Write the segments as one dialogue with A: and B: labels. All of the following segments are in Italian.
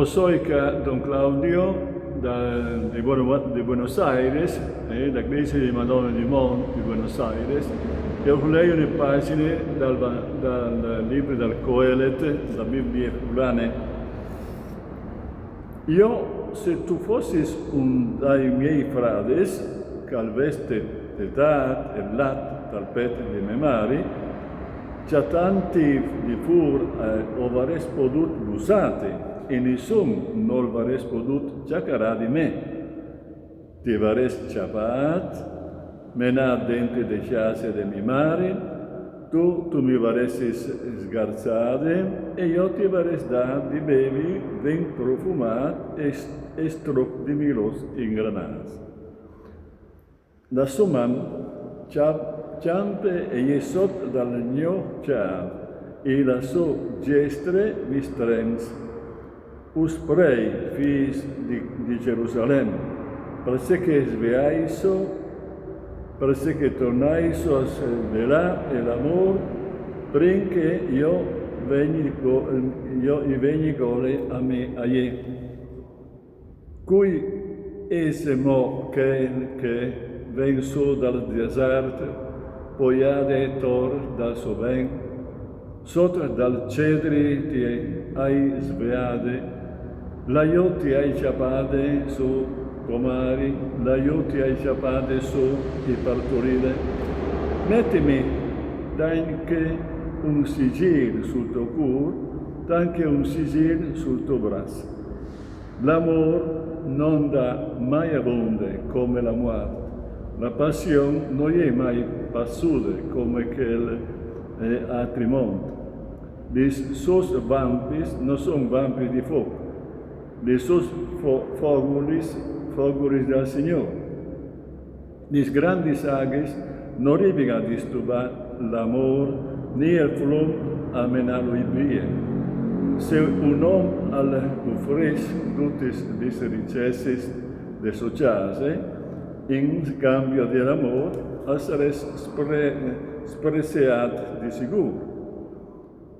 A: Soy Don Claudio de Buenos Aires, da Chiesa di Madonna di Buenos Aires, e ho letto le pagine dal libro del Coelet, la Bibbia Urane. Io, se tu fossi un dei miei frades, calveste d'età e lat dal petto di me mari, già tanti di fur o avresti potuto usate, e nessuno non avresti potuto giacare di me. Ti avresti ciapat, menà dentro de chase de mi mare, tu mi avresti sgarzate, e io ti avresti dato di bevi ben profumato e stroc di milos ingranati. Da suman, ciampe e jesot dal mio ciao, e la so gestre mi strens, usprei, fis di Gerusalemme, perché sveaiso, perché tornaiso a svela e l'amor, prinché io veni gole a me a je. Cui esemo che ven su dal deserto, poiade tor dal soven, sotto dal cedri ti hai sveade, la io ti hai ciapade su comari, la io ti hai ciapade su i partorire. Mettimi anche un sigillo sul tuo cuore, anche un sigillo sul tuo braccio. L'amor non dà mai abbonde come la morte. La passione non è mai passuta come quel altri mondi. I sus vampis non sono vampi di fuoco. Le sus foguris del Signore. Lis grandi sages non arrivano a disturbare l'amor, né il flum a menarlo in via. Se un uomo offrisce tutte le ricchezze de sociale, in scambio dell'amore, sarà spreziato di sicuro.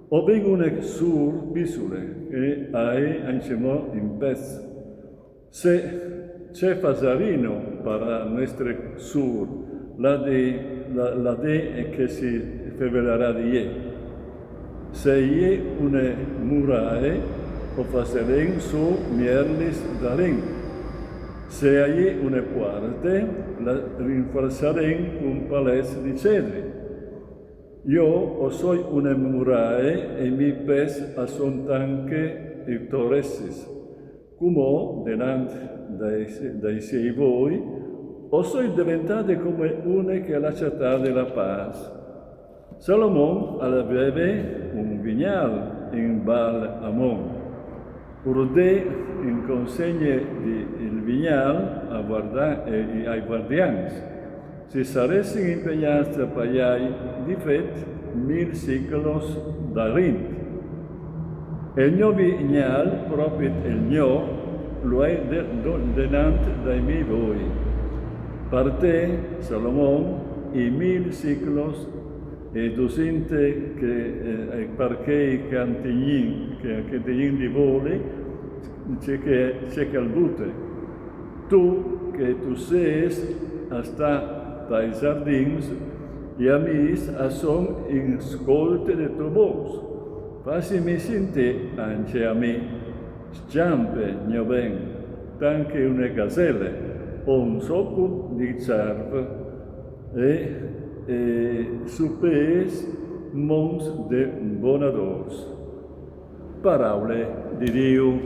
A: O vengono sur bisule e hai ancimo in pezzo. Se c'è fasarino per nostre sur, la de è che si fevelerà di je. Se je une murae, o faseren su mierlis darin. Se hai une puerte, la rinforzaren con palestre di cedri. Io soy una murae e mi pes a son tanque e torressis. Como denant dai sei voi, o soy diventate come una che la città della paz. Salomon aveva un vignal in Baal Amon. Urde in consegne il vignal ai guardiani. Si saresti impegnati a pagare di fet 1000 siclos d'arin. Il mio vignal, proprio il mio, lo è denante dai miei voi. Per te, Salomon, i 1000 siclos e 200 perché i cantigni di voli c'è calbute. Tu sei hasta dai giardins e amis a son in scolte de tu voz. Facimi sente anche a me, sciampe mio ben, tanche une gazelle, o un socco di cerve, e supes mons de bonadors. Parole di Dio.